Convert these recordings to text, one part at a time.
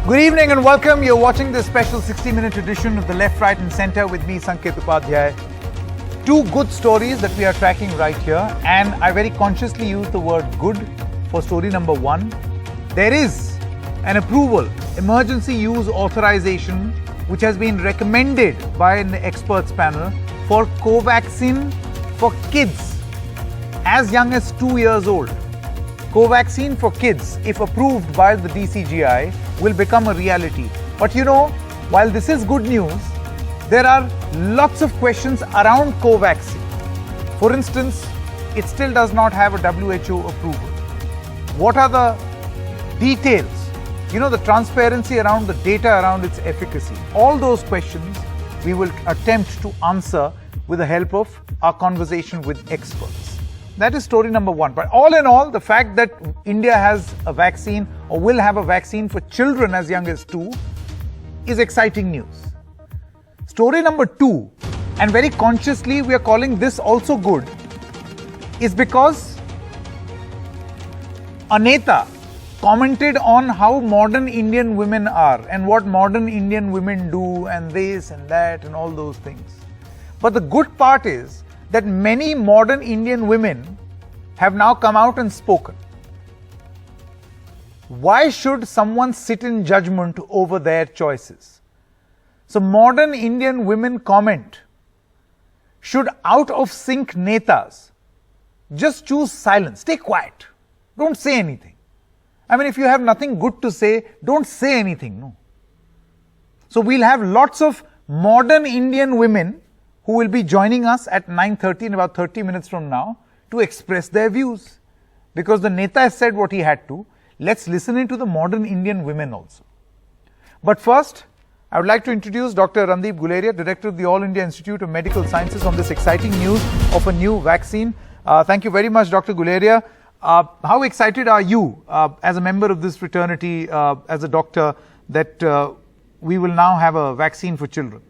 Good evening and welcome. You're watching this special 60-minute edition of the Left, Right and Centre with me, Sanket Upadhyay. Two good stories that we are tracking right here, and I very consciously use the word good for story number one. There is an approval, emergency use authorization, which has been recommended by an experts panel for Covaxin for kids as young as 2 years old. Covaxin for kids, if approved by the DCGI, will become a reality. But you know, while this is good news, there are lots of questions around Covaxin. For instance, it still does not have a WHO approval. What are the details? You know, the transparency around the data around its efficacy. All those questions we will attempt to answer with the help of our conversation with experts. That is story number one. But all in all, the fact that India has a vaccine or will have a vaccine for children as young as 2 is exciting news. Story number two, and very consciously we are calling this also good, is because a neta commented on how modern Indian women are and what modern Indian women do and this and that and all those things. But the good part is that many modern Indian women have now come out and spoken. Why should someone sit in judgment over their choices? So modern Indian women comment, should out of sync netas just choose silence, stay quiet, don't say anything. I mean, if you have nothing good to say, don't say anything, no. So we'll have lots of modern Indian women who will be joining us at 9:30 in about 30 minutes from now to express their views. Because the Neta has said what he had to, let's listen into the modern Indian women also. But first, I would like to introduce Dr. Randeep Guleria, Director of the All India Institute of Medical Sciences, on this exciting news of a new vaccine. Thank you very much, Dr. Guleria. How excited are you as a member of this fraternity, as a doctor, that we will now have a vaccine for children?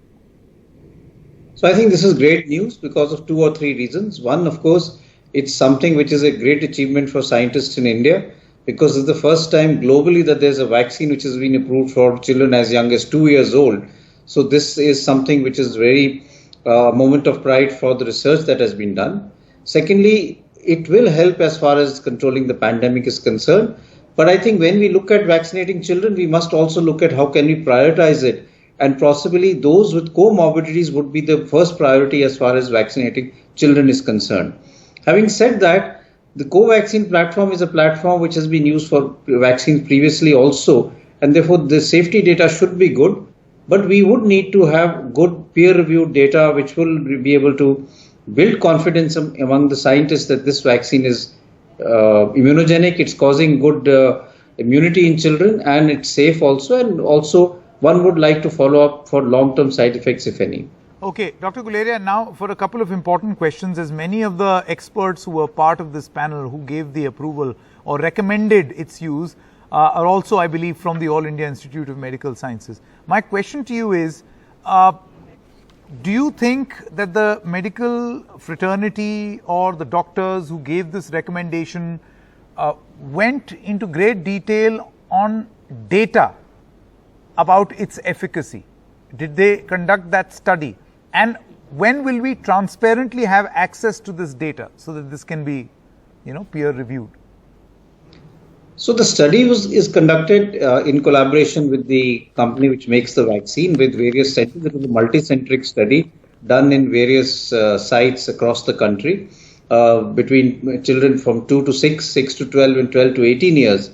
So I think this is great news because of 2 or 3 reasons. One, of course, it's something which is a great achievement for scientists in India, because it's the first time globally that there's a vaccine which has been approved for children as young as 2 years old. So this is something which is very moment of pride for the research that has been done. Secondly, it will help as far as controlling the pandemic is concerned. But I think when we look at vaccinating children, we must also look at how can we prioritize it. And possibly those with comorbidities would be the first priority as far as vaccinating children is concerned. Having said that, the Covaxin platform is a platform which has been used for vaccines previously also, and therefore the safety data should be good. But we would need to have good peer-reviewed data which will be able to build confidence among the scientists that this vaccine is immunogenic, it's causing good immunity in children, and it's safe also, and also one would like to follow up for long-term side effects, if any. Okay, Dr. Guleria, now for a couple of important questions, as many of the experts who were part of this panel who gave the approval or recommended its use are also, I believe, from the All India Institute of Medical Sciences. My question to you is, do you think that the medical fraternity or the doctors who gave this recommendation went into great detail on data about its efficacy? Did they conduct that study? And when will we transparently have access to this data so that this can be, peer reviewed? So the study is conducted in collaboration with the company which makes the vaccine with various centers. It was a multi-centric study done in various sites across the country between children from 2 to 6, 6 to 12 and 12 to 18 years.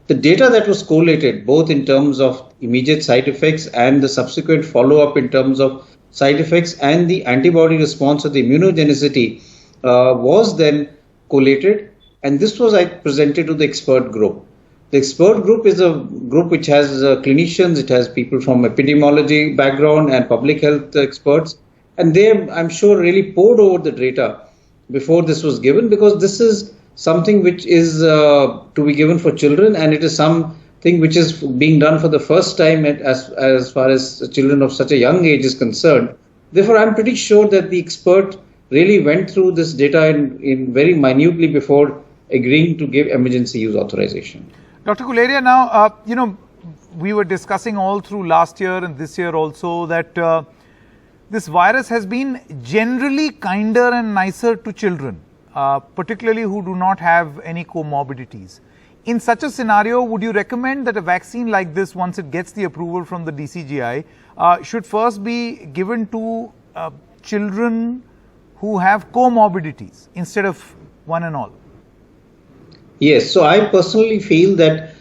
The data that was collated, both in terms of immediate side effects and the subsequent follow-up in terms of side effects and the antibody response or the immunogenicity, was then collated, and this was presented to the expert group. The expert group is a group which has clinicians, it has people from epidemiology background and public health experts, and they, I'm sure, really pored over the data before this was given, because this is something which is to be given for children, and it is something which is being done for the first time as far as children of such a young age is concerned. Therefore, I'm pretty sure that the expert really went through this data in very minutely before agreeing to give emergency use authorization. Dr. Guleria, now, we were discussing all through last year and this year also that this virus has been generally kinder and nicer to children, particularly who do not have any comorbidities. In such a scenario, would you recommend that a vaccine like this, once it gets the approval from the DCGI, should first be given to children who have comorbidities instead of one and all? Yes, so I personally feel that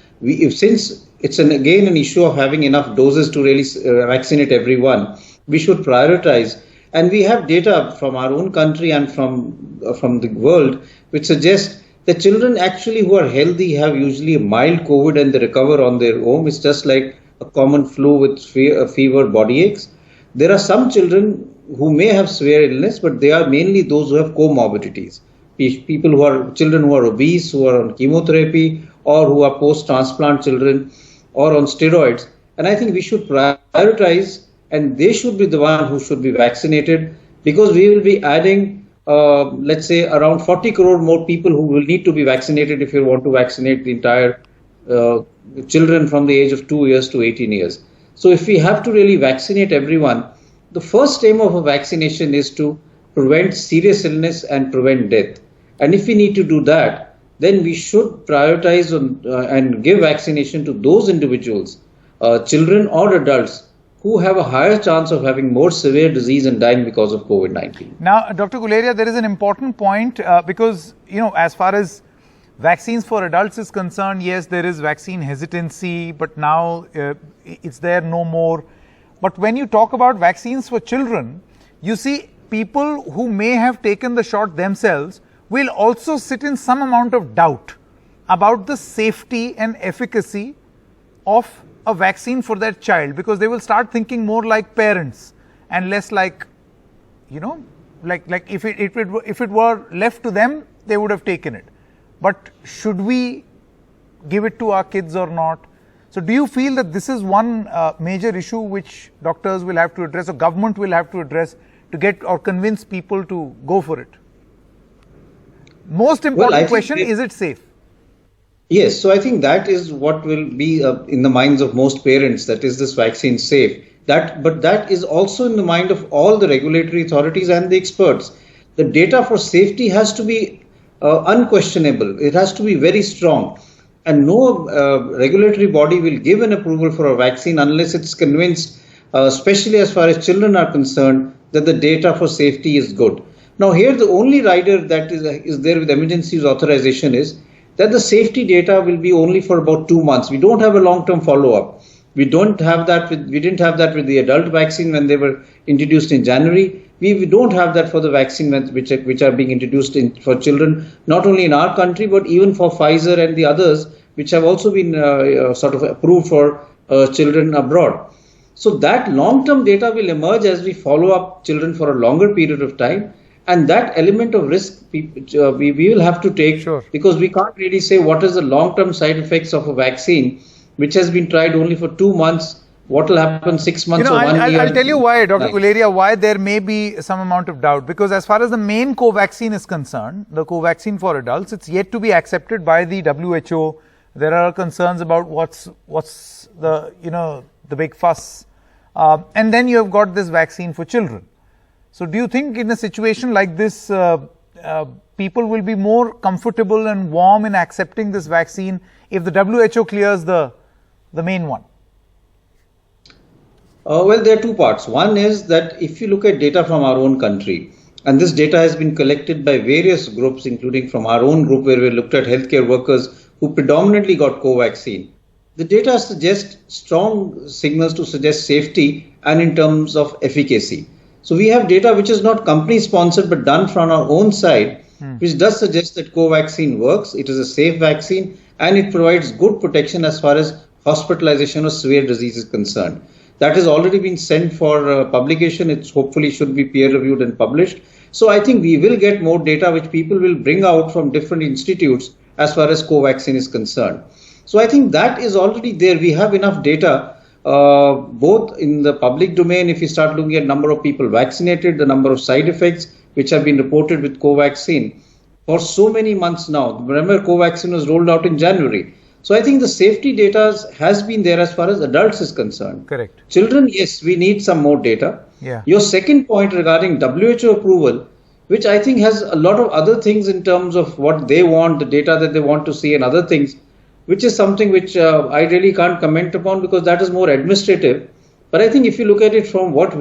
since it's again an issue of having enough doses to really vaccinate everyone, we should prioritize. And we have data from our own country and from the world which suggests that children actually who are healthy have usually a mild COVID and they recover on their own. It's just like a common flu with fever, body aches. There are some children who may have severe illness, but they are mainly those who have comorbidities. Children who are obese, who are on chemotherapy, or who are post-transplant children, or on steroids. And I think we should prioritize, and they should be the one who should be vaccinated, because we will be adding, let's say, around 40 crore more people who will need to be vaccinated if you want to vaccinate the entire children from the age of 2 years to 18 years. So if we have to really vaccinate everyone, the first aim of a vaccination is to prevent serious illness and prevent death. And if we need to do that, then we should prioritize and give vaccination to those individuals, children or adults, who have a higher chance of having more severe disease and dying because of COVID-19. Now, Dr. Guleria, there is an important point because, as far as vaccines for adults is concerned, yes, there is vaccine hesitancy, but now it's there no more. But when you talk about vaccines for children, you see people who may have taken the shot themselves will also sit in some amount of doubt about the safety and efficacy of a vaccine for their child, because they will start thinking more like parents and less like, like if it were left to them, they would have taken it. But should we give it to our kids or not? So do you feel that this is one major issue which doctors will have to address or government will have to address to get or convince people to go for it? Most important question, is it safe? Yes, so I think that is what will be in the minds of most parents, that is this vaccine safe. But that is also in the mind of all the regulatory authorities and the experts. The data for safety has to be unquestionable. It has to be very strong. And no regulatory body will give an approval for a vaccine unless it's convinced, especially as far as children are concerned, that the data for safety is good. Now here the only rider that is there with emergency use authorization is that the safety data will be only for about 2 months. We don't have a long-term follow-up. We didn't have that with the adult vaccine when they were introduced in January. We don't have that for the vaccine which are being introduced for children, not only in our country, but even for Pfizer and the others, which have also been sort of approved for children abroad. So that long-term data will emerge as we follow up children for a longer period of time. And that element of risk we will have to take, sure, because we can't really say what is the long-term side effects of a vaccine which has been tried only for 2 months. What will happen 6 months or 1 year? I'll tell you why, Dr. Guleria, why there may be some amount of doubt. Because as far as the main Covaxin is concerned, the Covaxin for adults, it's yet to be accepted by the WHO. There are concerns about what's the big fuss, and then you have got this vaccine for children. So do you think in a situation like this, people will be more comfortable and warm in accepting this vaccine if the WHO clears the main one? Well, there are two parts. One is that if you look at data from our own country, and this data has been collected by various groups, including from our own group where we looked at healthcare workers who predominantly got Covaxin, the data suggests strong signals to suggest safety and in terms of efficacy. So we have data which is not company sponsored but done from our own side, which does suggest that Covaxin works. It is a safe vaccine and it provides good protection as far as hospitalization or severe disease is concerned. That has already been sent for publication. It hopefully should be peer reviewed and published. So I think we will get more data which people will bring out from different institutes as far as Covaxin is concerned. So I think that is already there. We have enough data both in the public domain. If you start looking at number of people vaccinated, the number of side effects which have been reported with Covaxin for so many months now. Remember, Covaxin was rolled out in January. So I think the safety data has been there as far as adults is concerned. Correct. Children, yes, we need some more data. Yeah. Your second point regarding WHO approval, which I think has a lot of other things in terms of what they want, the data that they want to see and other things, which is something which I really can't comment upon because that is more administrative. But I think if you look at it from what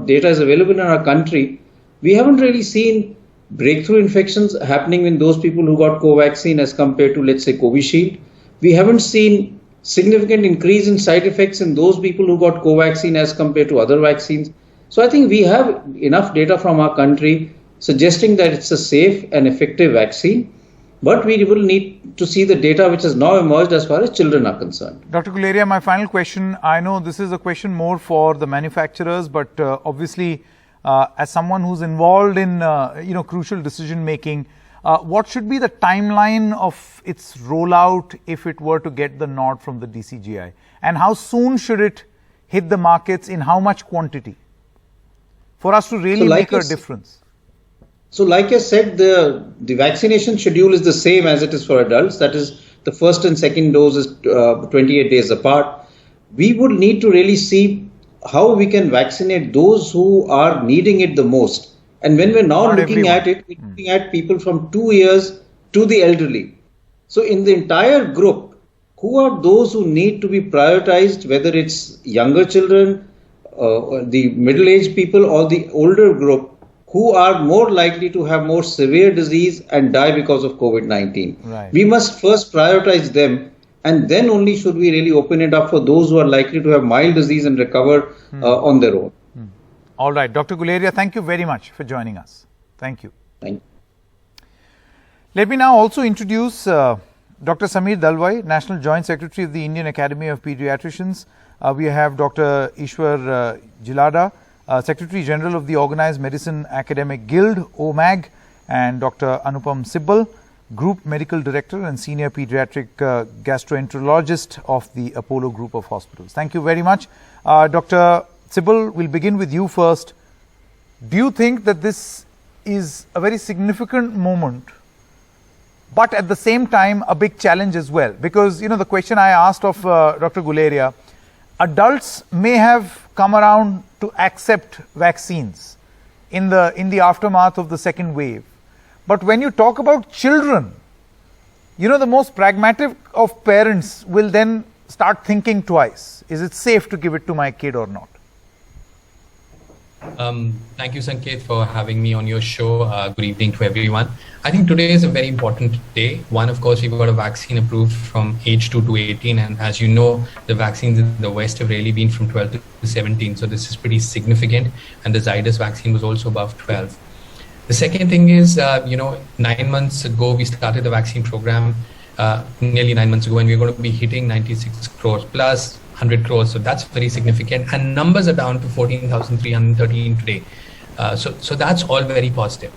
data is available in our country, we haven't really seen breakthrough infections happening in those people who got Covaxin as compared to, let's say, Covishield. We haven't seen significant increase in side effects in those people who got Covaxin as compared to other vaccines. So I think we have enough data from our country suggesting that it's a safe and effective vaccine. But we will need to see the data which has now emerged as far as children are concerned. Dr. Guleria, my final question, I know this is a question more for the manufacturers, but obviously as someone who's involved in crucial decision making, what should be the timeline of its rollout if it were to get the nod from the DCGI? And how soon should it hit the markets, in how much quantity for us to really make a difference? So like I said, the vaccination schedule is the same as it is for adults. That is, the first and second dose is 28 days apart. We would need to really see how we can vaccinate those who are needing it the most. And when we're now looking at it, we're looking at people from 2 years to the elderly. So in the entire group, who are those who need to be prioritized, whether it's younger children, the middle-aged people or the older group, who are more likely to have more severe disease and die because of COVID-19. Right. We must first prioritize them, and then only should we really open it up for those who are likely to have mild disease and recover on their own. All right. Dr. Guleria, thank you very much for joining us. Thank you. Thank you. Let me now also introduce Dr. Sameer Dalwai, National Joint Secretary of the Indian Academy of Pediatricians. We have Dr. Ishwar Jilada, Secretary General of the Organized Medicine Academic Guild, OMAG, and Dr. Anupam Sibal, Group Medical Director and Senior Pediatric Gastroenterologist of the Apollo Group of Hospitals. Thank you very much. Dr. Sibal, we'll begin with you first. Do you think that this is a very significant moment, but at the same time a big challenge as well? Because, you know, the question I asked of Dr. Guleria, adults may have come around to accept vaccines in the aftermath of the second wave. But when you talk about children, you know, the most pragmatic of parents will then start thinking twice. Is it safe to give it to my kid or not? Thank you, Sanket, for having me on your show. Good evening to everyone. I think today is a very important day. One, of course, we've got a vaccine approved from age 2 to 18. And as you know, the vaccines in the West have really been from 12 to 17. So this is pretty significant. And the Zydus vaccine was also above 12. The second thing is, 9 months ago, we started the vaccine program, nearly 9 months ago, and we're going to be hitting 96 crores plus 100 crores. So that's very significant. And numbers are down to 14,313 today. So that's all very positive.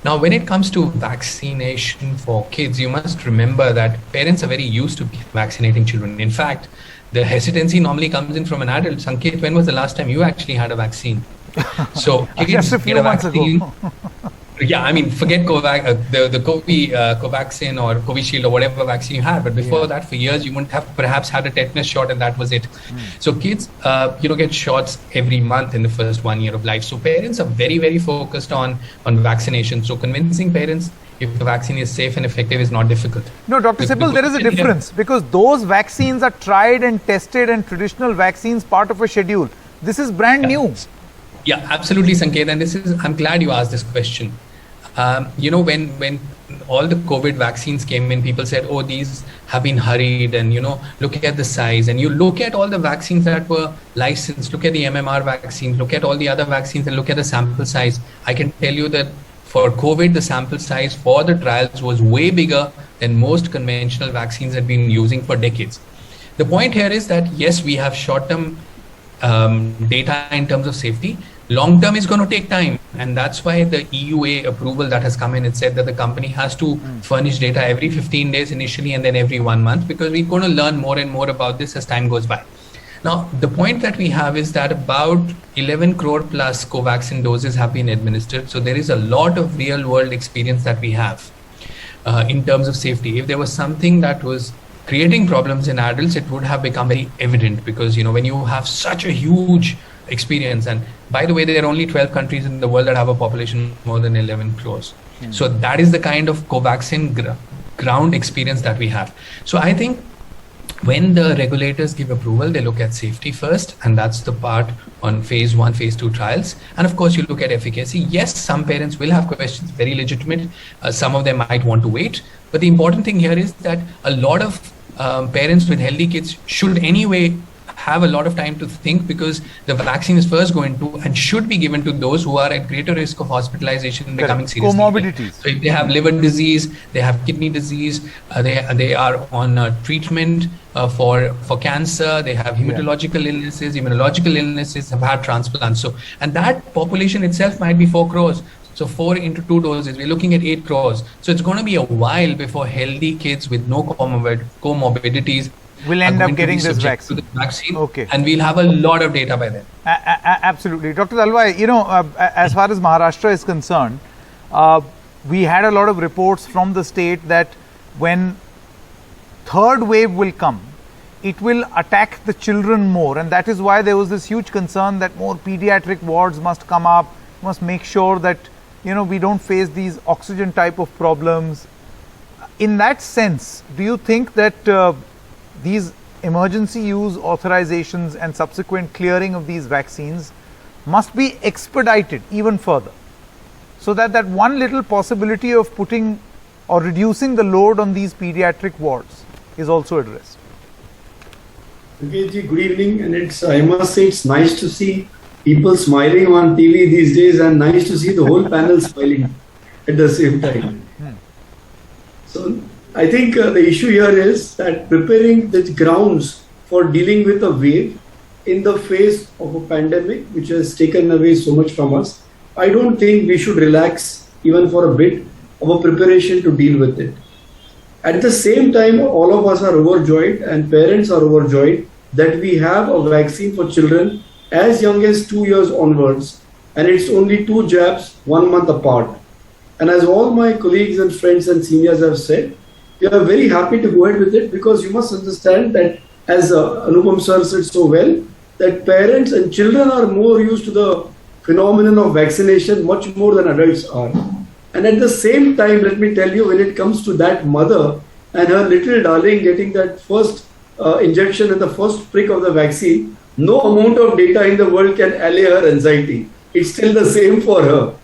Now, when it comes to vaccination for kids, you must remember that parents are very used to vaccinating children. In fact, the hesitancy normally comes in from an adult. Sanket, when was the last time you actually had a vaccine? So kids get a vaccine. Yeah, I mean, forget the Covaxin or Covishield or whatever vaccine you had. But before that, for years, you wouldn't have perhaps had a tetanus shot and that was it. So kids, get shots every month in the first 1 year of life. So parents are very, very focused on vaccination. So convincing parents if the vaccine is safe and effective is not difficult. No, Dr. Sibal, there is a difference because those vaccines are tried and tested and traditional vaccines part of a schedule. This is brand new. Yeah, absolutely, Sanket. And I'm glad you asked this question. When all the COVID vaccines came in, people said, oh, these have been hurried and, look at the size. And you look at all the vaccines that were licensed, look at the MMR vaccines, look at all the other vaccines and look at the sample size. I can tell you that for COVID, the sample size for the trials was way bigger than most conventional vaccines had been using for decades. The point here is that, yes, we have short-term data in terms of safety. Long term is going to take time, and that's why the EUA approval that has come in, it said that the company has to furnish data every 15 days initially and then every 1 month, because we're going to learn more and more about this as time goes by. Now, the point that we have is that about 11 crore plus Covaxin doses have been administered. So there is a lot of real world experience that we have in terms of safety. If there was something that was creating problems in adults, it would have become very evident, because when you have such a huge experience, and by the way, there are only 12 countries in the world that have a population more than 11 crores. So that is the kind of Covaxin ground experience that we have. So I think when the regulators give approval, they look at safety first, and that's the part on phase 1, phase 2 trials. And of course, you look at efficacy. Yes, some parents will have questions, very legitimate. Some of them might want to wait. But the important thing here is that a lot of parents with healthy kids should anyway have a lot of time to think, because the vaccine is first going to and should be given to those who are at greater risk of hospitalization and becoming seriously ill. Comorbidities. So if they have liver disease, they have kidney disease, they are on treatment for cancer, they have hematological illnesses, immunological illnesses, have had transplants. So, and that population itself might be 4 crores. So 4 into 2 doses, we're looking at 8 crores. So it's going to be a while before healthy kids with no comorbidities will end up getting this vaccine. Okay. And we'll have a lot of data by then. Absolutely. Dr. Dalwai, as far as Maharashtra is concerned, we had a lot of reports from the state that when third wave will come, it will attack the children more. And that is why there was this huge concern that more pediatric wards must come up, must make sure that, we don't face these oxygen type of problems. In that sense, do you think that these emergency use authorizations and subsequent clearing of these vaccines must be expedited even further, so that that one little possibility of putting or reducing the load on these pediatric wards is also addressed? Okay, good evening, and I must say it's nice to see people smiling on TV these days, and nice to see the whole panel smiling at the same time. So I think the issue here is that preparing the grounds for dealing with a wave in the face of a pandemic which has taken away so much from us, I don't think we should relax even for a bit of a preparation to deal with it. At the same time, all of us are overjoyed, and parents are overjoyed that we have a vaccine for children as young as 2 years onwards, and it's only 2 jabs 1 month apart. And as all my colleagues and friends and seniors have said, we are very happy to go ahead with it, because you must understand that, as Anupam sir said so well, that parents and children are more used to the phenomenon of vaccination much more than adults are. And at the same time, let me tell you, when it comes to that mother and her little darling getting that first injection and the first prick of the vaccine, no amount of data in the world can allay her anxiety. It's still the same for her.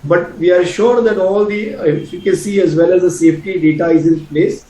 But we are sure that all the efficacy as well as the safety data is in place.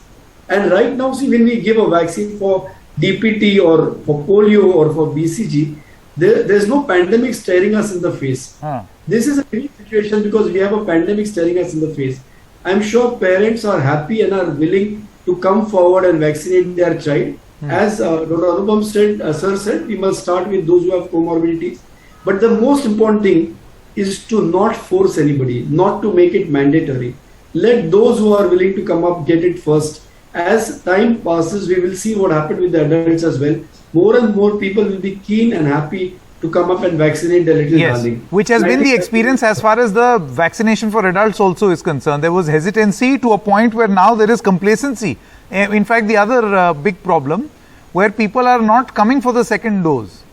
And right now, see, when we give a vaccine for DPT or for polio or for BCG, there's no pandemic staring us in the face. This is a unique situation because we have a pandemic staring us in the face. I'm sure parents are happy and are willing to come forward and vaccinate their child. As Dr. Anupam sir said, we must start with those who have comorbidities. But the most important thing is to not force anybody, not to make it mandatory. Let those who are willing to come up get it first. As time passes, we will see what happened with the adults as well. More and more people will be keen and happy to come up and vaccinate their little darling. Which has been the experience as far as the vaccination for adults also is concerned. There was hesitancy to a point where now there is complacency. In fact, the other big problem where people are not coming for the second dose.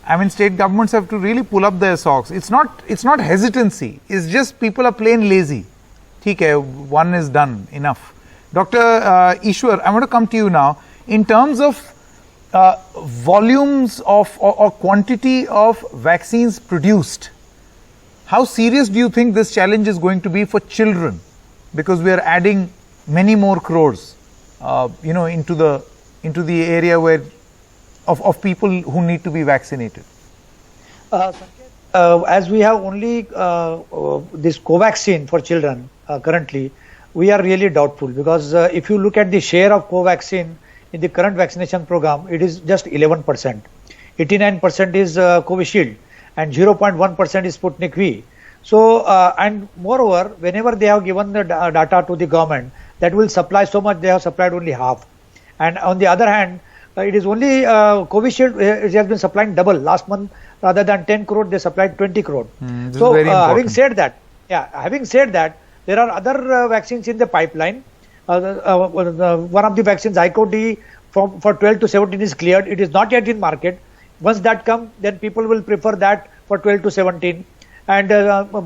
I mean, state governments have to really pull up their socks. It's not hesitancy. It's just people are plain lazy. Okay, one is done, enough. Dr. Ishwar, I'm going to come to you now. In terms of volumes of or quantity of vaccines produced, how serious do you think this challenge is going to be for children? Because we are adding many more crores, into the area where of people who need to be vaccinated. As we have only this Covaxin for children currently, we are really doubtful, because if you look at the share of Covaxin in the current vaccination program, it is just 11%. 89% is Covishield and 0.1% is Sputnik V. So, and moreover, whenever they have given the data to the government that will supply so much, they have supplied only half. And on the other hand, it is only Covishield has been supplying double. Last month, rather than 10 crore, they supplied 20 crore. So, having said that, there are other vaccines in the pipeline One of the vaccines, Zycode, for 12 to 17 is cleared. It is not yet in market. Once that comes, then people will prefer that for 12 to 17. And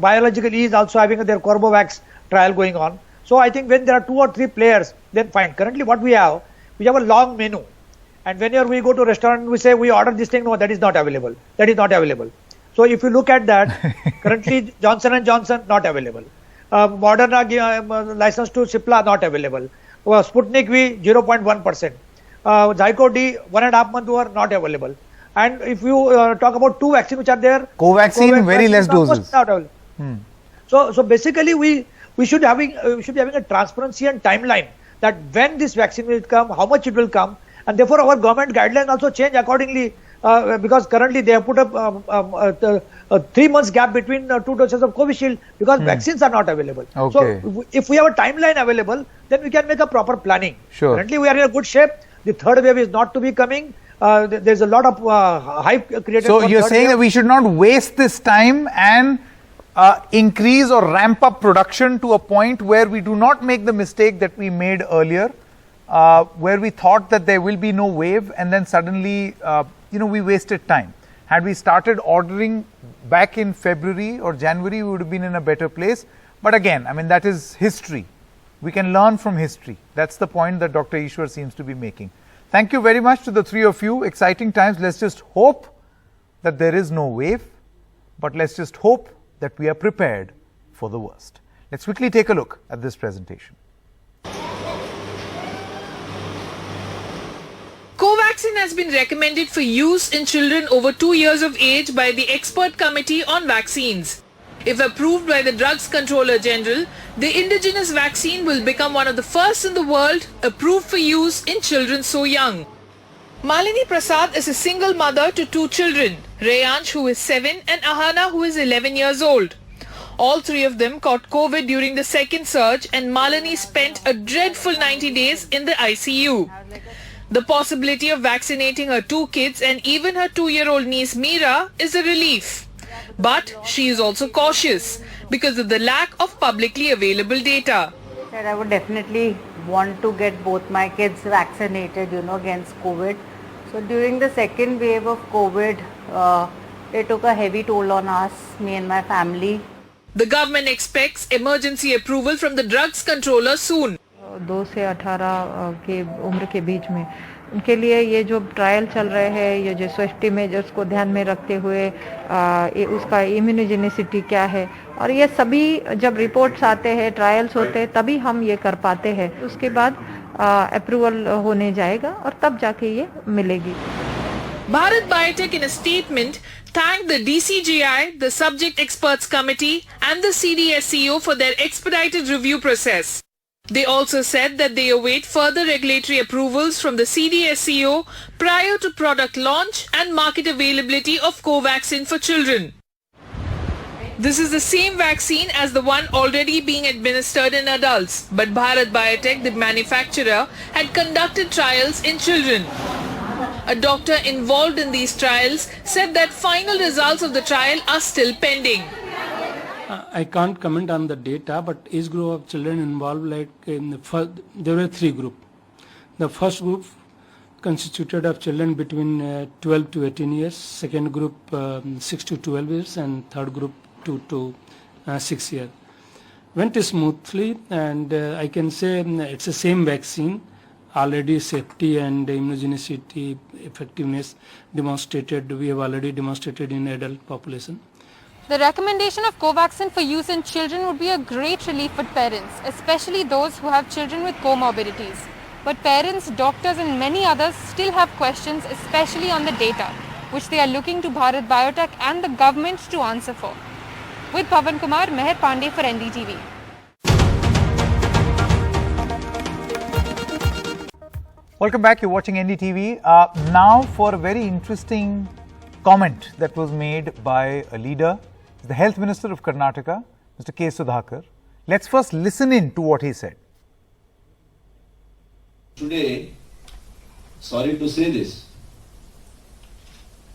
Biological E is also having their Corbevax trial going on. So I think when there are 2 or 3 players, then fine. Currently what we have a long menu. And whenever we go to a restaurant, we say we order this thing, no, that is not available. That is not available. So if you look at that, currently Johnson & Johnson not available. Moderna license to Cipla not available. Sputnik V 0.1%. Zycode D 1.5 month were not available. And if you talk about 2 vaccines which are there, Covaxin, very less doses. Not available. So basically we should be having a transparency and timeline that when this vaccine will come, how much it will come, and therefore our government guidelines also change accordingly. Because currently they have put up a 3 months gap between 2 doses of Covishield because vaccines are not available. Okay. So if we have a timeline available, then we can make a proper planning. Sure. Currently we are in a good shape. The third wave is not to be coming. There's a lot of hype created. So you're saying that we should not waste this time and increase or ramp up production to a point where we do not make the mistake that we made earlier, where we thought that there will be no wave and then suddenly we wasted time. Had we started ordering back in February or January, we would have been in a better place. But again, I mean, that is history. We can learn from history. That's the point that Dr. Eswar seems to be making. Thank you very much to the 3 of you. Exciting times. Let's just hope that there is no wave, but let's just hope that we are prepared for the worst. Let's quickly take a look at this presentation. Covaxin has been recommended for use in children over 2 years of age by the Expert Committee on Vaccines. If approved by the Drugs Controller General, the indigenous vaccine will become one of the first in the world approved for use in children so young. Malini Prasad is a single mother to 2 children, Rayansh who is 7 and Ahana who is 11 years old. All 3 of them caught COVID during the second surge and Malini spent a dreadful 90 days in the ICU. The possibility of vaccinating her 2 kids and even her 2-year-old niece Meera is a relief. But she is also cautious because of the lack of publicly available data. I would definitely want to get both my kids vaccinated, against COVID. So during the second wave of COVID, it took a heavy toll on us, me and my family. The government expects emergency approval from the drugs controller soon. 2 से 18 के उम्र के बीच में उनके लिए ये जो trial चल रहे हैं, ये जो सेफ्टी मेजर्स को ध्यान में रखते हुए उसका इम्यूनोजेनिसिटी क्या है और ये सभी जब रिपोर्ट्स आते हैं, ट्रायल्स होते हैं, तभी हम ये कर पाते हैं. उसके बाद अप्रूवल होने जाएगा और तब जाके ये मिलेगी. Bharat Biotech in a statement thanked the DCGI, the Subject Experts Committee and the CDSCO for their expedited review process. They also said that they await further regulatory approvals from the CDSCO prior to product launch and market availability of Covaxin for children. This is the same vaccine as the one already being administered in adults, but Bharat Biotech, the manufacturer, had conducted trials in children. A doctor involved in these trials said that final results of the trial are still pending. I can't comment on the data, but age group of children involved, like in the first, there were 3 groups. The first group constituted of children between 12 to 18 years, second group 6 to 12 years, and third group 2 to 6 years. Went smoothly, and I can say it's the same vaccine. Already safety and immunogenicity effectiveness demonstrated. We have already demonstrated in adult population. The recommendation of Covaxin for use in children would be a great relief for parents, especially those who have children with comorbidities. But parents, doctors and many others still have questions, especially on the data, which they are looking to Bharat Biotech and the government to answer for. With Pavan Kumar, Meher Pandey for NDTV. Welcome back. You're watching NDTV. Now for a very interesting comment that was made by a leader, the Health Minister of Karnataka, Mr. K. Sudhakar. Let's first listen in to what he said. Today, sorry to say this,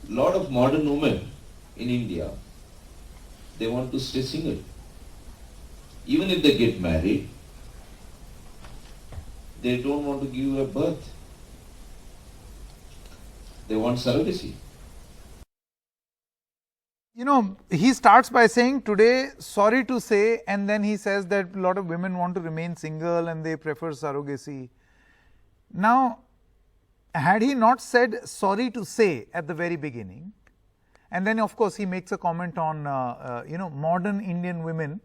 a lot of modern women in India, they want to stay single. Even if they get married, they don't want to give you a birth. They want surrogacy. You know, he starts by saying today, sorry to say, and then he says that a lot of women want to remain single and they prefer surrogacy. Now, had he not said sorry to say at the very beginning, and then of course he makes a comment on, modern Indian women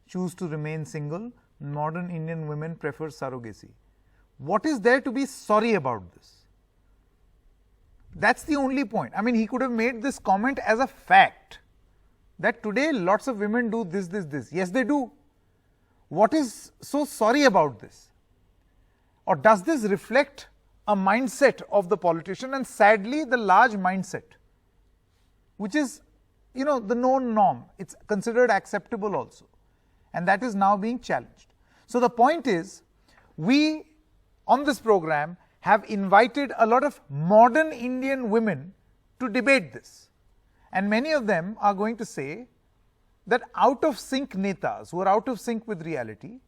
choose to remain single, modern Indian women prefer surrogacy. What is there to be sorry about this? That's the only point. I mean, he could have made this comment as a fact that today lots of women do this, this, this. Yes, they do. What is so sorry about this? Or does this reflect a mindset of the politician, and sadly the large mindset, which is, the known norm. It's considered acceptable also, and that is now being challenged. So the point is, we on this program have invited a lot of modern Indian women to debate this, and many of them are going to say that out of sync netas who are out of sync with reality,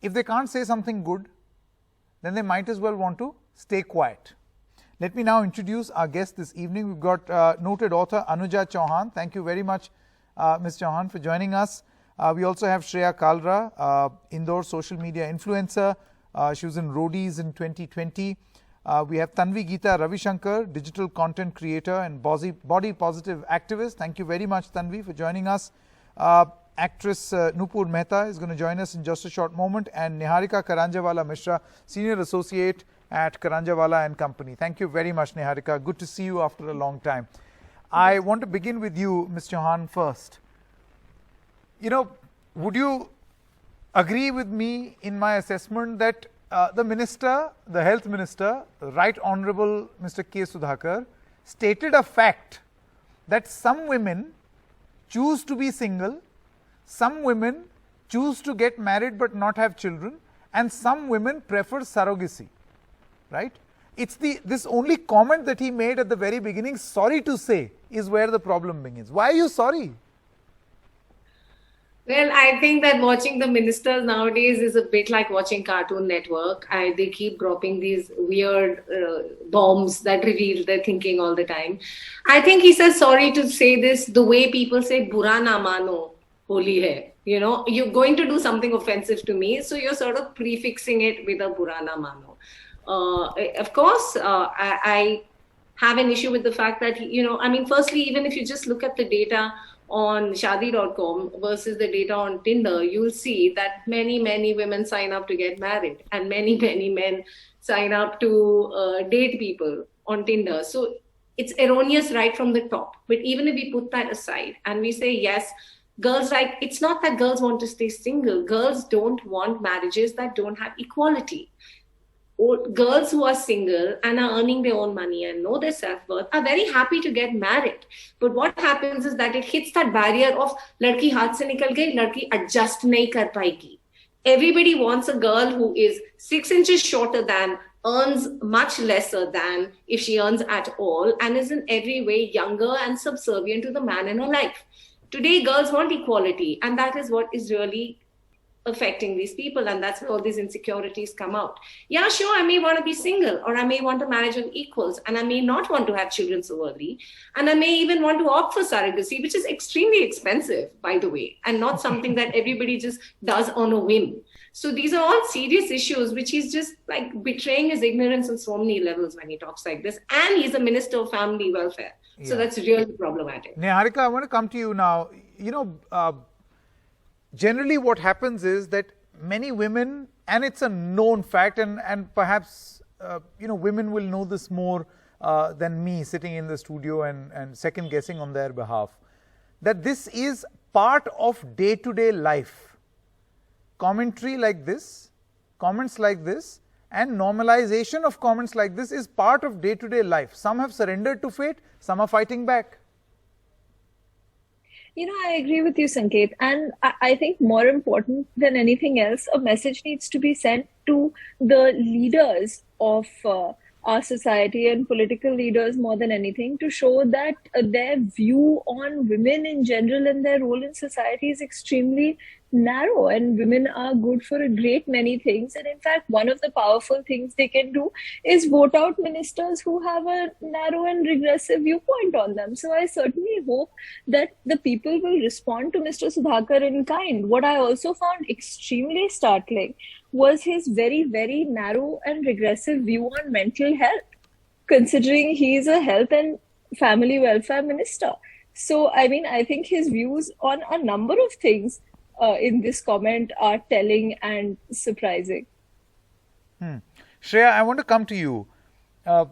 if they can't say something good, then they might as well want to stay quiet. Let me now introduce our guest this evening. We've got noted author Anuja Chauhan. Thank you very much, Ms. Chauhan, for joining us. We also have Shreya Kalra, Indore social media influencer. She was in Roadies in 2020. We have Tanvi Geeta Ravishankar, digital content creator and body positive activist. Thank you very much, Tanvi, for joining us. Actress Nupur Mehta is going to join us in just a short moment, and Niharika Karanjawala Mishra, senior associate at Karanjawala and Company. Thank you very much, Niharika. Good to see you after a long time. I want to begin with you, Ms. Chauhan, first. Would you agree with me in my assessment that the health minister, Right Honorable Mr. K. Sudhakar, stated a fact that some women choose to be single, some women choose to get married but not have children, and some women prefer surrogacy, right? It's this only comment that he made at the very beginning, sorry to say, is where the problem begins. Why are you sorry? Well, I think that watching the ministers nowadays is a bit like watching Cartoon Network. They keep dropping these weird bombs that reveal their thinking all the time. I think he says sorry to say this the way people say "Bura na mano, holi hai." You're going to do something offensive to me, so you're sort of prefixing it with a "Bura na mano." Of course, I have an issue with the fact that firstly, even if you just look at the data on Shaadi.com versus the data on Tinder, you'll see that many women sign up to get married, and many men sign up to date people on Tinder. So it's erroneous right from the top. But even if we put that aside and we say, yes, girls, it's not that girls want to stay single. Girls don't want marriages that don't have equality. Girls who are single and are earning their own money and know their self-worth are very happy to get married. But what happens is that it hits that barrier of ladki haath se nikal gayi, ladki adjust nahi kar paegi. Everybody wants a girl who is 6 inches shorter than, earns much lesser than if she earns at all, and is in every way younger and subservient to the man in her life. Today, girls want equality, and that is what is really affecting these people, and that's where all these insecurities come out. Yeah, sure, I may want to be single, or I may want to marry on equals, and I may not want to have children so early, and I may even want to opt for surrogacy, which is extremely expensive, by the way, and not something that everybody just does on a whim. So these are all serious issues, which he's just like betraying his ignorance on so many levels when he talks like this, and he's a minister of family welfare. So that's really problematic. Niharika, I want to come to you now. Generally what happens is that many women, and it's a known fact, and perhaps women will know this more than me sitting in the studio and second guessing on their behalf, that this is part of day-to-day life. Commentary like this, comments like this, and normalization of comments like this is part of day-to-day life. Some have surrendered to fate, some are fighting back. I agree with you, Sanket. And I think more important than anything else, a message needs to be sent to the leaders of our society and political leaders more than anything, to show that their view on women in general and their role in society is extremely narrow, and women are good for a great many things. And in fact, one of the powerful things they can do is vote out ministers who have a narrow and regressive viewpoint on them. So I certainly hope that the people will respond to Mr. Sudhakar in kind. What I also found extremely startling was his very, very narrow and regressive view on mental health, considering he is a health and family welfare minister. So, I mean, I think his views on a number of things in this comment are telling and surprising. Shreya, I want to come to you. Hi.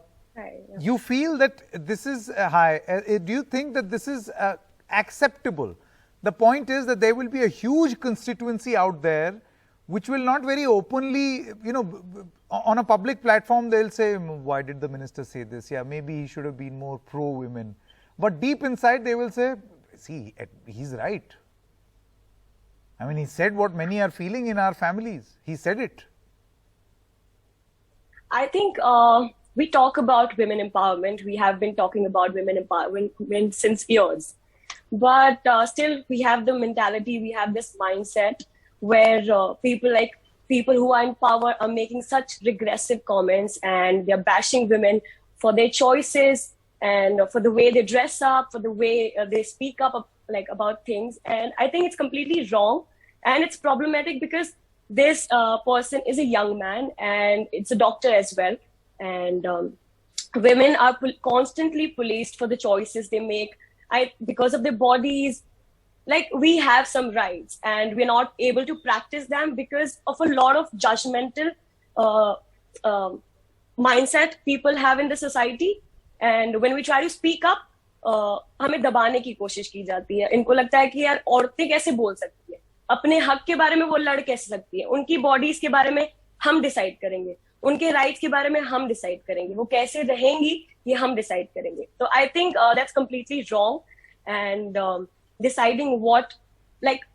You feel that this is do you think that this is acceptable? The point is that there will be a huge constituency out there which will not very openly, on a public platform, they'll say, why did the minister say this? Yeah, maybe he should have been more pro-women. But deep inside, they will say, see, he's right. I mean, he said what many are feeling in our families. He said it. I think we talk about women empowerment. We have been talking about women empowerment since years. But still, we have the mentality, we have this mindset where people who are in power are making such regressive comments, and they're bashing women for their choices and for the way they dress up, for the way they speak up about things. And I think it's completely wrong, and it's problematic because this person is a young man and it's a doctor as well. And women are constantly policed for the choices they make because of their bodies. Like, we have some rights and we're not able to practice them because of a lot of judgmental mindset people have in the society. And when we try to speak up, हमें दबाने की कोशिश की जाती है. इनको लगता है कि यार औरतें कैसे बोल सकती है, अपने हक के बारे में वो लड़ कैसे सकती है, उनकी बॉडीज के बारे में हम डिसाइड करेंगे, उनके राइट्स के बारे में हम डिसाइड करेंगे, वो कैसे रहेंगी ये हम डिसाइड करेंगे. तो I think that's completely wrong. And deciding what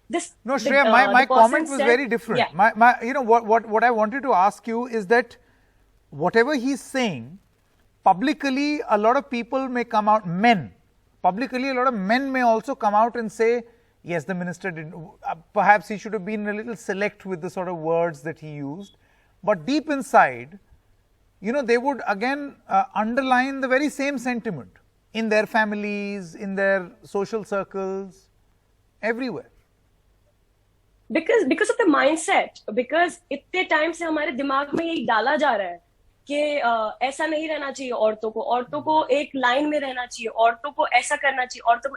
this. No, Shreya, my comment was very different. Yeah. What I wanted to ask you is that whatever he's saying, publicly a lot of people may come out, publicly a lot of men may also come out and say, yes, the minister didn't, perhaps he should have been a little select with the sort of words that he used. But deep inside, they would again underline the very same sentiment in their families, in their social circles, everywhere. Because of the mindset, because इतने time से हमारे दिमाग में यही डाला जा रहा है कि ऐसा नहीं रहना चाहिए औरतों को एक लाइन में रहना चाहिए, औरतों को ऐसा करना चाहिए, औरतों को.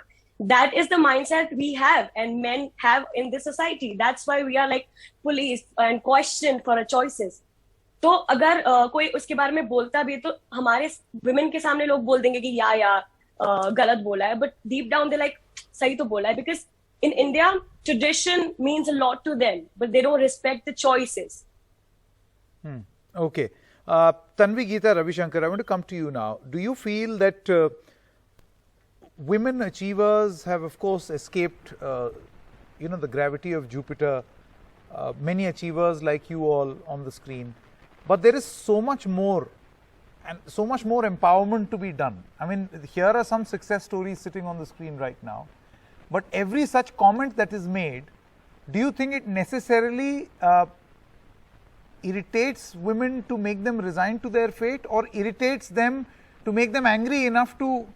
That is the mindset we have and men have in this society. That's why we are policed and questioned for our choices. तो अगर कोई उसके बारे में बोलता भी है तो हमारे women के सामने लोग बोल देंगे कि गलत बोला है, but deep down they're like, सही तो बोला है, because in India tradition means a lot to them, but they don't respect the choices. Okay. Tanvi Geeta Ravishankar, I want to come to you now. Do you feel that women achievers have of course escaped the gravity of Jupiter, many achievers like you all on the screen, but there is so much more and so much more empowerment to be done. I mean, here are some success stories sitting on the screen right now, but every such comment that is made, do you think it necessarily irritates women to make them resign to their fate, or irritates them to make them angry enough to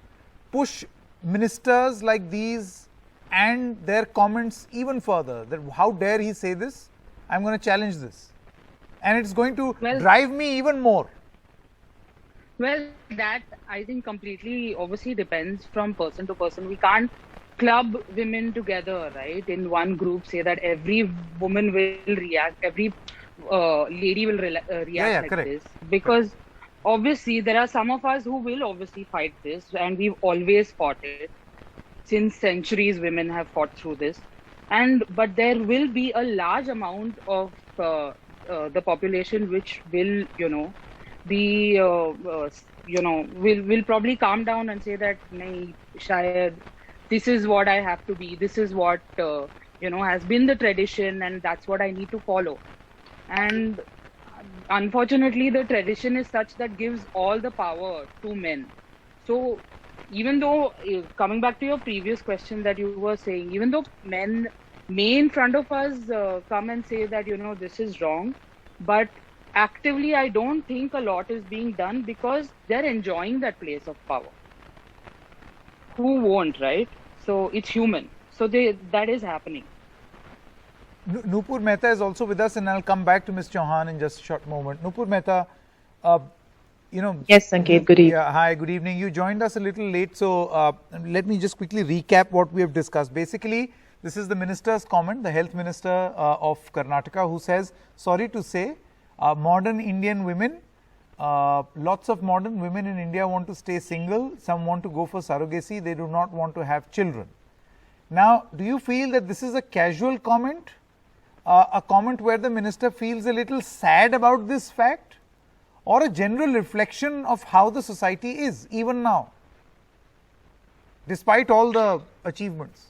push ministers like these and their comments even further? That how dare he say this? I'm going to challenge this, and it's going to drive me even more. Well, that I think completely obviously depends from person to person. We can't club women together, right, in one group, say that every woman will react, every lady will react like this, because obviously there are some of us who will obviously fight this, and we've always fought it. Since centuries women have fought through this, but there will be a large amount of the population which will be will probably calm down and say that nahi, shayad this is what I have to be, this is what has been the tradition, and that's what I need to follow. And unfortunately the tradition is such that gives all the power to men. So even though, coming back to your previous question that you were saying, even though men may in front of us come and say that, this is wrong. But actively, I don't think a lot is being done because they're enjoying that place of power. Who won't, right? So it's human. So that is happening. Nupur Mehta is also with us, and I'll come back to Ms. Chauhan in just a short moment. Nupur Mehta, Yes, Sanket, good evening. Yeah, hi, good evening. You joined us a little late, so let me just quickly recap what we have discussed. Basically, this is the minister's comment, the health minister of Karnataka, who says, sorry to say, modern Indian women, lots of modern women in India want to stay single, some want to go for surrogacy, they do not want to have children. Now, do you feel that this is a casual comment? A comment where the minister feels a little sad about this fact, or a general reflection of how the society is even now, despite all the achievements?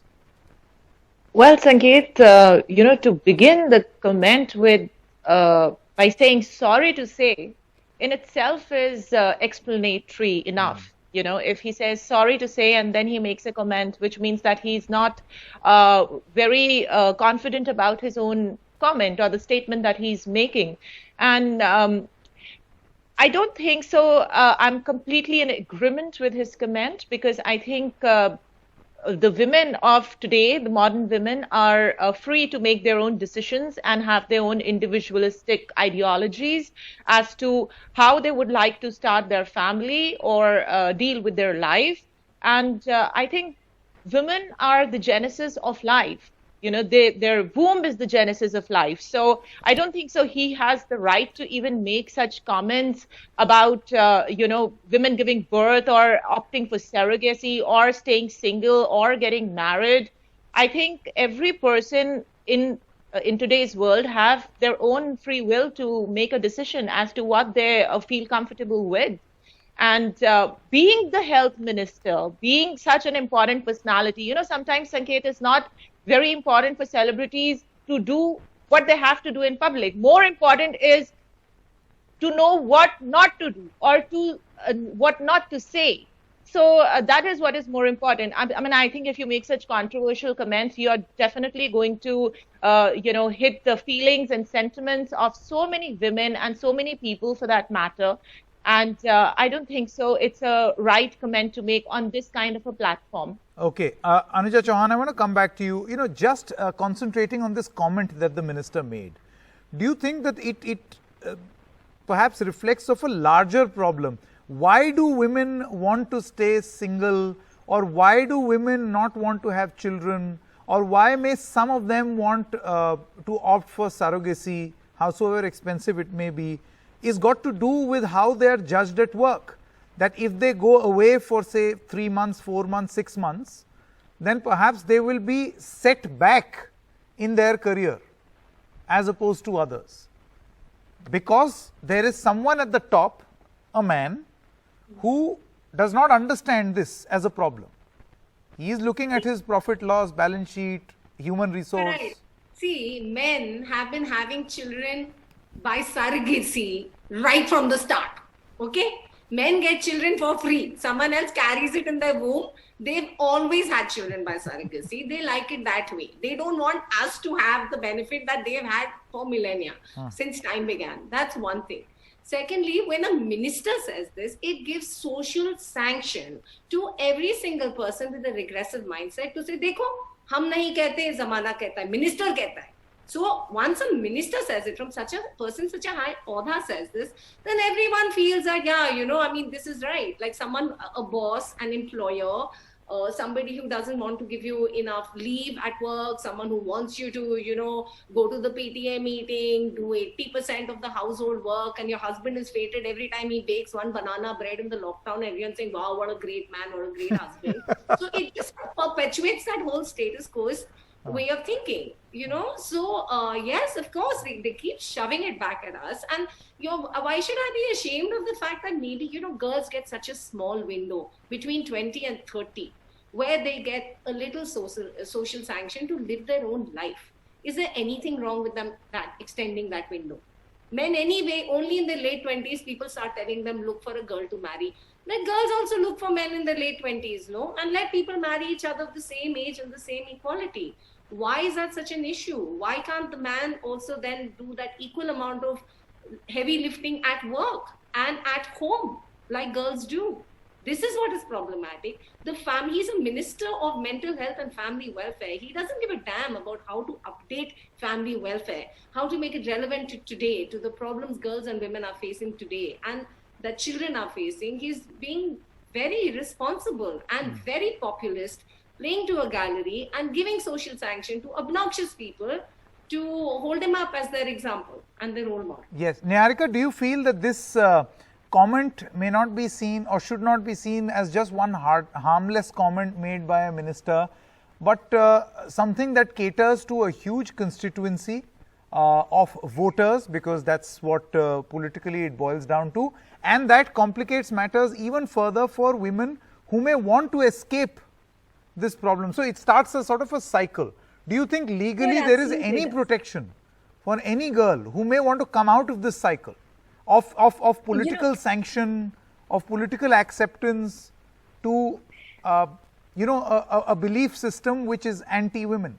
Well, Sanket, to begin the comment with by saying sorry to say in itself is explanatory enough. If he says sorry to say and then he makes a comment, which means that he's not very confident about his own comment or the statement that he's making. And I don't think so. I'm completely in agreement with his comment, because I think the women of today, the modern women, are free to make their own decisions and have their own individualistic ideologies as to how they would like to start their family or deal with their life. And I think women are the genesis of life. Their womb is the genesis of life. So I don't think so he has the right to even make such comments about, women giving birth or opting for surrogacy or staying single or getting married. I think every person in today's world have their own free will to make a decision as to what they feel comfortable with. And being the health minister, being such an important personality, sometimes, Sanket, is not very important for celebrities to do what they have to do in public. More important is to know what not to do or to what not to say. So that is what is more important. I think if you make such controversial comments, you are definitely going to, hit the feelings and sentiments of so many women and so many people for that matter. And I don't think so it's a right comment to make on this kind of a platform. Okay, Anuja Chauhan, I want to come back to you. Just concentrating on this comment that the minister made, do you think that it perhaps reflects of a larger problem? Why do women want to stay single, or why do women not want to have children, or why may some of them want to opt for surrogacy, howsoever expensive it may be, is got to do with how they are judged at work. That if they go away for, say, 3 months, 4 months, 6 months, then perhaps they will be set back in their career as opposed to others. Because there is someone at the top, a man, who does not understand this as a problem. He is looking at his profit loss, balance sheet, human resource. Right. See, men have been having children by surrogacy right from the start. Okay? Men get children for free. Someone else carries it in their womb. They've always had children by surrogacy. They like it that way. They don't want us to have the benefit that they've had for millennia since time began. That's one thing. Secondly, when a minister says this, it gives social sanction to every single person with a regressive mindset to say, देखो, हम नहीं कहते, ज़माना कहता है, minister कहता है. So once a minister says it, from such a person, such a high order says this, then everyone feels that, this is right. Like someone, a boss, an employer, somebody who doesn't want to give you enough leave at work, someone who wants you to, go to the PTA meeting, do 80% of the household work, and your husband is fated every time he bakes one banana bread in the lockdown, everyone's saying, wow, what a great man, what a great husband. So it just perpetuates that whole status quo way of thinking, So, yes, of course, they keep shoving it back at us. And, why should I be ashamed of the fact that maybe, girls get such a small window between 20 and 30, where they get a little social sanction to live their own life? Is there anything wrong with them extending that window? Men anyway, only in the late 20s, people start telling them, look for a girl to marry. Let girls also look for men in the late 20s, and let people marry each other of the same age and the same equality. Why is that such an issue? Why can't the man also then do that equal amount of heavy lifting at work and at home like girls do? This is what is problematic. He's a minister of mental health and family welfare. He doesn't give a damn about how to update family welfare, how to make it relevant to today, to the problems girls and women are facing today and that children are facing. He's being very irresponsible and very populist, playing to a gallery and giving social sanction to obnoxious people to hold him up as their example and their role model. Yes. Niharika, do you feel that this comment may not be seen or should not be seen as just one harmless comment made by a minister, but something that caters to a huge constituency of voters, because that's what politically it boils down to, and that complicates matters even further for women who may want to escape this problem. So it starts a sort of a cycle. Do you think legally there is any protection for any girl who may want to come out of this cycle of political sanction, of political acceptance to a belief system which is anti-women?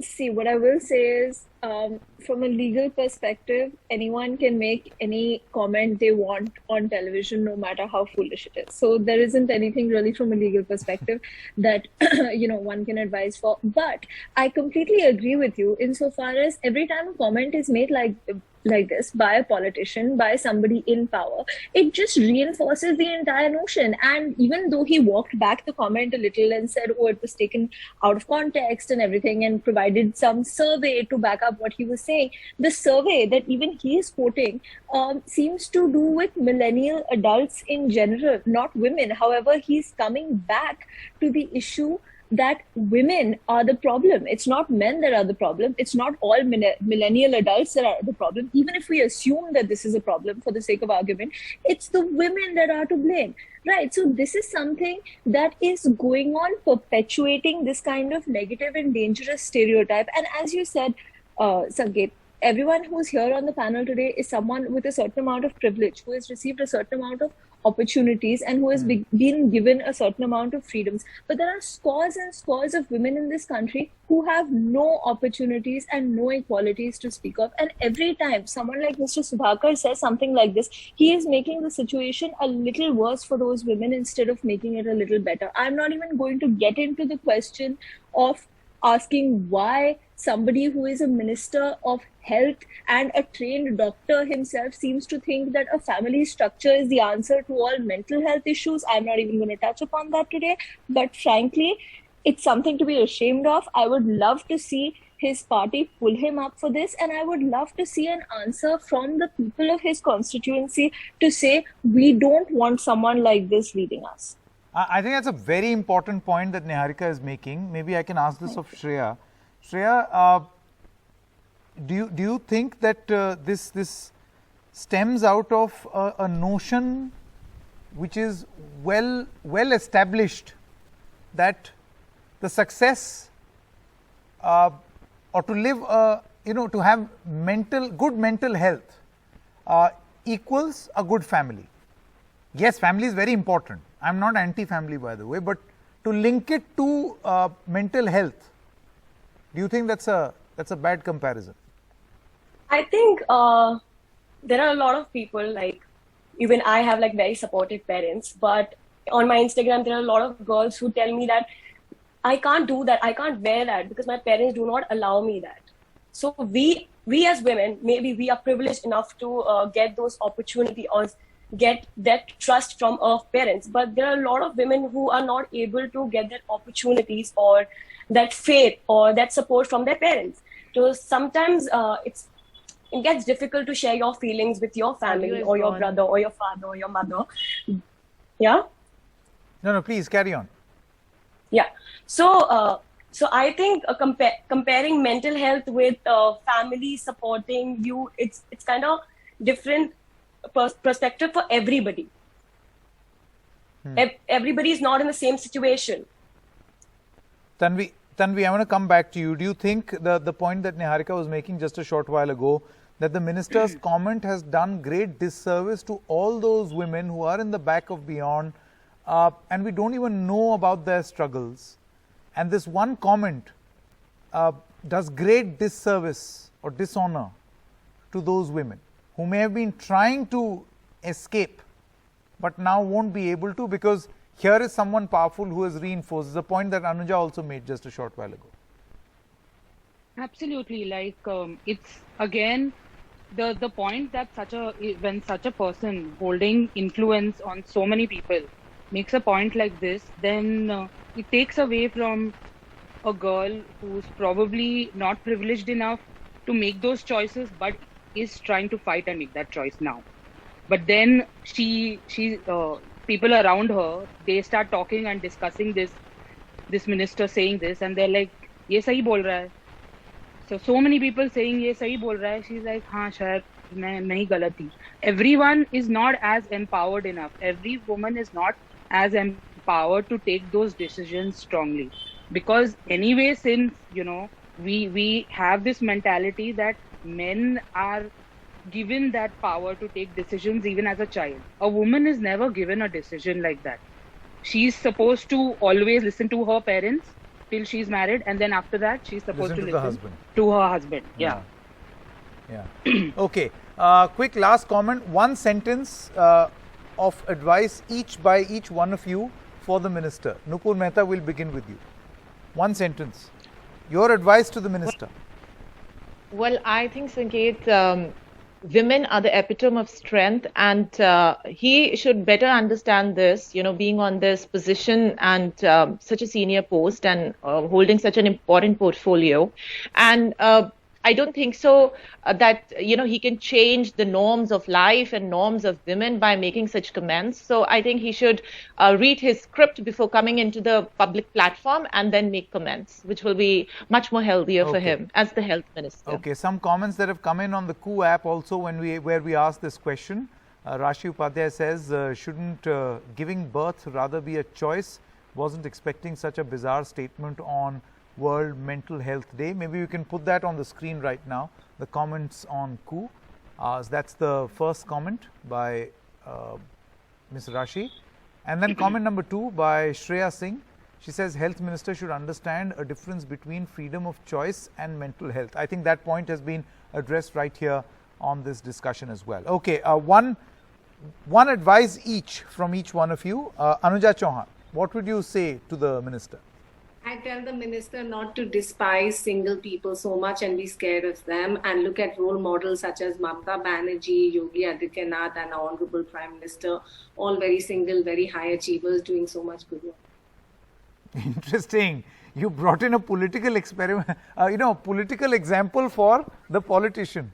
See, what I will say is, from a legal perspective, anyone can make any comment they want on television, no matter how foolish it is. So there isn't anything really from a legal perspective that, one can advise for. But I completely agree with you insofar as every time a comment is made like this by a politician, by somebody in power, it just reinforces the entire notion. And even though he walked back the comment a little and said, oh, it was taken out of context and everything, and provided some survey to back up what he was saying, the survey that even he is quoting seems to do with millennial adults in general, not women. However, he's coming back to the issue that women are the problem. It's not men that are the problem. It's not all millennial adults that are the problem. Even if we assume that this is a problem for the sake of argument, it's the women that are to blame. Right. So this is something that is going on, perpetuating this kind of negative and dangerous stereotype. And as you said, Sanket, everyone who's here on the panel today is someone with a certain amount of privilege, who has received a certain amount of opportunities and who has been given a certain amount of freedoms. But there are scores and scores of women in this country who have no opportunities and no equalities to speak of. And every time someone like Mr. Subhakar says something like this, he is making the situation a little worse for those women instead of making it a little better. I'm not even going to get into the question of asking why somebody who is a minister of health and a trained doctor himself seems to think that a family structure is the answer to all mental health issues. I'm not even going to touch upon that today. But frankly, it's something to be ashamed of. I would love to see his party pull him up for this, and I would love to see an answer from the people of his constituency to say, we don't want someone like this leading us. I think that's a very important point that Niharika is making. Maybe I can ask this of Shreya. Shreya, do you think that this stems out of a notion which is well established, that the success or to live to have good mental health equals a good family? Yes, family is very important. I'm not anti-family, by the way, but to link it to mental health, do you think that's a bad comparison? I think there are a lot of people, like even I have like very supportive parents, but on my Instagram there are a lot of girls who tell me that I can't do that, I can't wear that because my parents do not allow me that. So we as women, maybe we are privileged enough to get those opportunities or get that trust from our parents, but there are a lot of women who are not able to get that opportunities or that faith or that support from their parents. So sometimes it gets difficult to share your feelings with your family or your brother or your father or your mother. Yeah? No, please carry on. Yeah. So I think comparing mental health with family supporting you, it's kind of different perspective for everybody. Everybody is not in the same situation. Tanvi, I want to come back to you. Do you think the point that Niharika was making just a short while ago, that the minister's comment has done great disservice to all those women who are in the back of beyond, and we don't even know about their struggles, and this one comment does great disservice or dishonor to those women who may have been trying to escape but now won't be able to, because here is someone powerful who has reinforced the point that Anuja also made just a short while ago. Absolutely, like it's again the point that when such a person holding influence on so many people makes a point like this, then it takes away from a girl who's probably not privileged enough to make those choices, but is trying to fight and make that choice now. But then she people around her, they start talking and discussing this minister saying this, and they're like, "Ye sahi bol raha hai." So many people saying "Ye sahi bol raha hai." She's like, "Haan, shayad main nahi galat thi." Everyone is not as empowered enough. Every woman is not as empowered to take those decisions strongly, because anyway, since we have this mentality that men are given that power to take decisions even as a child. A woman is never given a decision like that. She's supposed to always listen to her parents till she's married, and then after that she's supposed to listen to her husband. Yeah. Okay. Quick last comment. One sentence of advice by each one of you for the minister. Nupur Mehta, will begin with you. One sentence. Your advice to the minister. Well, I think, Sanket, women are the epitome of strength, and he should better understand this, being on this position and such a senior post and holding such an important portfolio. And I don't think so that, he can change the norms of life and norms of women by making such comments. So I think he should read his script before coming into the public platform and then make comments, which will be much more healthier for him as the health minister. Okay, some comments that have come in on the Coup app also where we asked this question. Rashi Upadhyay says, shouldn't giving birth rather be a choice? Wasn't expecting such a bizarre statement on World Mental Health Day. Maybe we can put that on the screen right now, the comments on Coup. That's the first comment by Ms. Rashi. And then comment number 2 by Shreya Singh. She says, health minister should understand a difference between freedom of choice and mental health. I think that point has been addressed right here on this discussion as well. Okay, one advice each from each one of you. Anuja Chauhan, what would you say to the minister? I tell the minister not to despise single people so much and be scared of them, and look at role models such as Mamata Banerjee, Yogi Adityanath, and our Honorable Prime Minister, all very single, very high achievers doing so much good work. Interesting. You brought in a political experiment, political example for the politician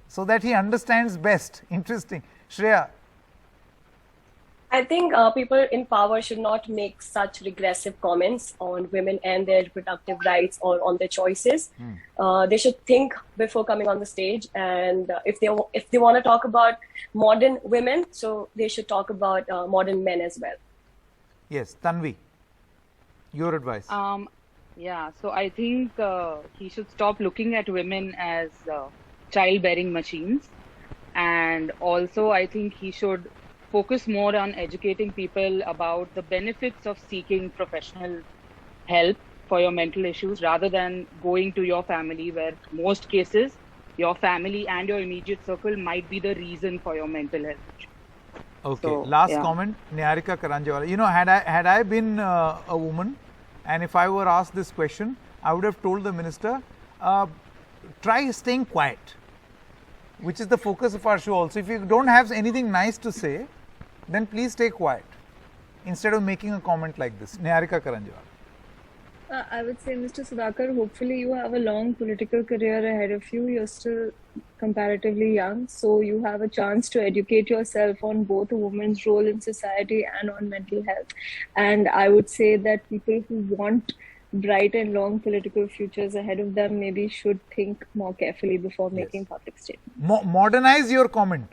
so that he understands best. Interesting. Shreya. I think people in power should not make such regressive comments on women and their reproductive rights or on their choices. They should think before coming on the stage, and if they want to talk about modern women, so they should talk about modern men as well. Yes, Tanvi, your advice. Yeah, so I think he should stop looking at women as childbearing machines, and also I think he should focus more on educating people about the benefits of seeking professional help for your mental issues rather than going to your family, where most cases your family and your immediate circle might be the reason for your mental health issue. Okay, so, last comment, Niharika Karanjawala. Had I been a woman and if I were asked this question, I would have told the minister, try staying quiet, which is the focus of our show also. If you don't have anything nice to say, then please stay quiet instead of making a comment like this. Niharika Karanjawala. I would say, Mr. Sudhakar, hopefully you have a long political career ahead of you. You're still comparatively young, so you have a chance to educate yourself on both a woman's role in society and on mental health. And I would say that people who want bright and long political futures ahead of them maybe should think more carefully before making public statements. Modernize your comment,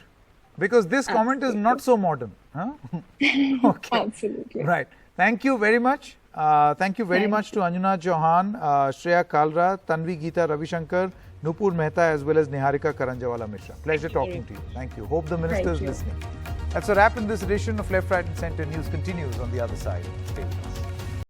because this comment is not so modern. Huh? Okay. Absolutely. Right. Thank you very much. Thank you very much to Anjana Chauhan, Shreya Kalra, Tanvi Geeta Ravishankar, Nupur Mehta, as well as Niharika Karanjawala Mishra. Pleasure talking to you. Thank you. Hope the minister is listening. That's a wrap in this edition of Left, Right and Centre News. Continues on the other side. Stay tuned.